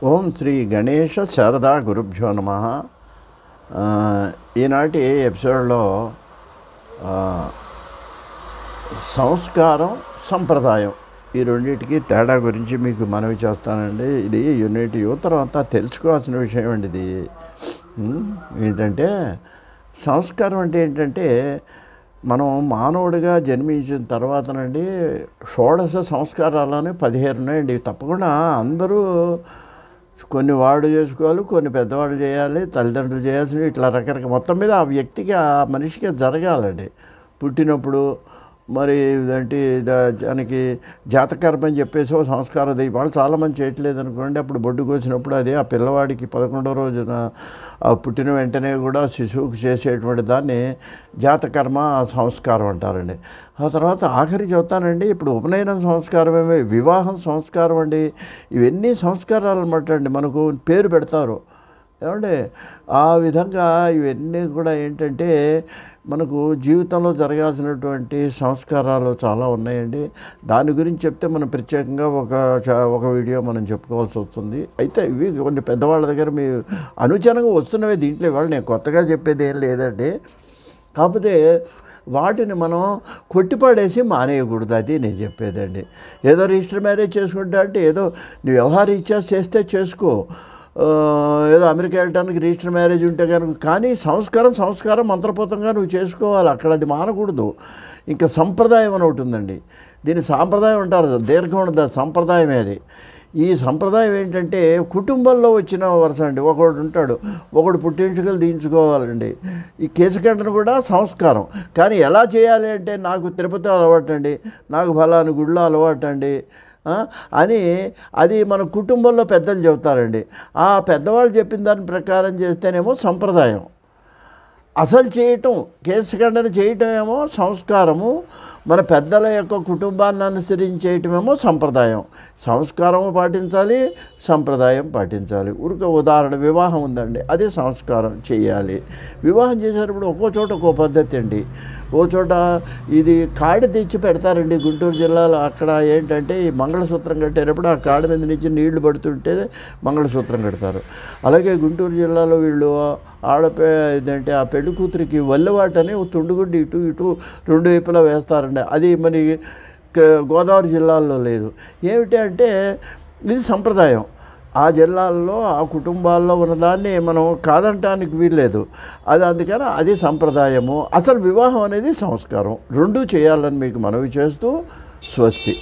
ఓం శ్రీ గణేష శారదా గురుభ్యో నమ. ఈనాటి ఎపిసోడ్లో సంస్కారం సంప్రదాయం ఈ రెండింటికి తేడా గురించి మీకు మనవి చేస్తానండి. ఇది యూనిట్ యువతరం అంతా తెలుసుకోవాల్సిన విషయం అండి. ఇది ఏంటంటే సంస్కారం అంటే ఏంటంటే మనం మానవుడిగా జన్మించిన తర్వాతనండి షోడశ సంస్కారాలని 15 ఉన్నాయండి. తప్పకుండా అందరూ కొన్ని వాడు చేసుకోవాలి, కొన్ని పెద్దవాళ్ళు చేయాలి, తల్లిదండ్రులు చేయాల్సినవి ఇట్లా రకరకాల మొత్తం మీద ఆ వ్యక్తికి ఆ మనిషికి జరగాలండి. పుట్టినప్పుడు మరి ఇదంటే దానికి జాతకర్మ అని చెప్పేసి ఓ సంస్కారం అది వాళ్ళు చాలామంది చేయట్లేదు అనుకోండి. అప్పుడు బొడ్డు కోసినప్పుడు అది ఆ పిల్లవాడికి 11వ రోజున పుట్టిన వెంటనే కూడా శిశువుకు చేసేటువంటి దాన్ని జాతకర్మ సంస్కారం అంటారండి. ఆ తర్వాత ఆఖరి చెప్తానండి, ఇప్పుడు ఉపనయనం సంస్కారం వివాహం సంస్కారం అండి. ఇవన్నీ సంస్కారాలు అన్నమాట అండి. మనకు పేరు పెడతారు ఏమంటే ఆ విధంగా ఇవన్నీ కూడా ఏంటంటే మనకు జీవితంలో జరగాల్సినటువంటి సంస్కారాలు చాలా ఉన్నాయండి. దాని గురించి చెప్తే మనం ప్రత్యేకంగా ఒక వీడియో మనం చెప్పుకోవాల్సి వస్తుంది. అయితే ఇవి కొన్ని పెద్దవాళ్ళ దగ్గర మీ అనుచనంగా వస్తున్నవే, దీంట్లో ఇవాళ నేను కొత్తగా చెప్పేది ఏం లేదండి. కాకపోతే వాటిని మనం కొట్టిపడేసి మానేయకూడదు, అది నేను చెప్పేదండి. ఏదో రిజిస్టర్ మ్యారేజ్ చేసుకుంటా అంటే ఏదో నీ వ్యవహారం ఇచ్చా చేస్తే చేసుకో, ఏదో అమెరికా వెళ్ళడానికి రిజిస్టర్ మ్యారేజ్ ఉంటే కనుక, కానీ సంస్కారం మంత్రపోతంగా నువ్వు చేసుకోవాలి. అక్కడ అది మానకూడదు. ఇంకా సంప్రదాయం అని ఒకటి ఉందండి. దీన్ని సాంప్రదాయం అంటారు, దీర్ఘం ఉండదు, సంప్రదాయం అది. ఈ సంప్రదాయం ఏంటంటే కుటుంబంలో వచ్చిన వరుస అండి. ఒకడు ఉంటాడు, ఒకడు పుట్టించుకలు దించుకోవాలండి. ఈ కేశఖండన కూడా సంస్కారం. కానీ ఎలా చేయాలి అంటే నాకు తిరుపతి అలవాటు అండి, నాకు ఫలాని గుడిలో అలవాటు అండి అని అది మన కుటుంబంలో పెద్దలు చెబుతారండి. ఆ పెద్దవాళ్ళు చెప్పిన దాని ప్రకారం చేస్తేనేమో సంప్రదాయం. అసలు చేయటం కేశఖండన చేయటం ఏమో సంస్కారము, మన పెద్దల యొక్క కుటుంబాన్ని అనుసరించేయటమేమో సంప్రదాయం. సంస్కారము పాటించాలి, సంప్రదాయం పాటించాలి. ఉదాహరణ వివాహం ఉందండి, అదే సంస్కారం చేయాలి. వివాహం చేసేటప్పుడు ఒక్కో చోట ఒక్కో పద్ధతి అండి. ఓ చోట ఇది కాడి తెచ్చి పెడతారండి. గుంటూరు జిల్లాలో అక్కడ ఏంటంటే ఈ మంగళసూత్రం కట్టేటప్పుడు ఆ కాడి మీద నుంచి నీళ్లు పడుతుంటే మంగళసూత్రం కడతారు. అలాగే గుంటూరు జిల్లాలో వీళ్ళు ఇదంటే ఆ పెళ్లి కూతురికి వల్లెవాటని తుండుగుడ్డి ఇటు రెండు వైపులా వేస్తారండి. అది మరి గోదావరి జిల్లాల్లో లేదు. ఏమిటి అంటే ఇది సంప్రదాయం. ఆ జిల్లాల్లో ఆ కుటుంబాల్లో ఉన్నదాన్ని మనం కాదంటానికి వీల్లేదు. అది అందుకని అది సంప్రదాయము. అసలు వివాహం అనేది సంస్కారం. రెండూ చేయాలని మీకు మనవి చేస్తూ స్వస్తి.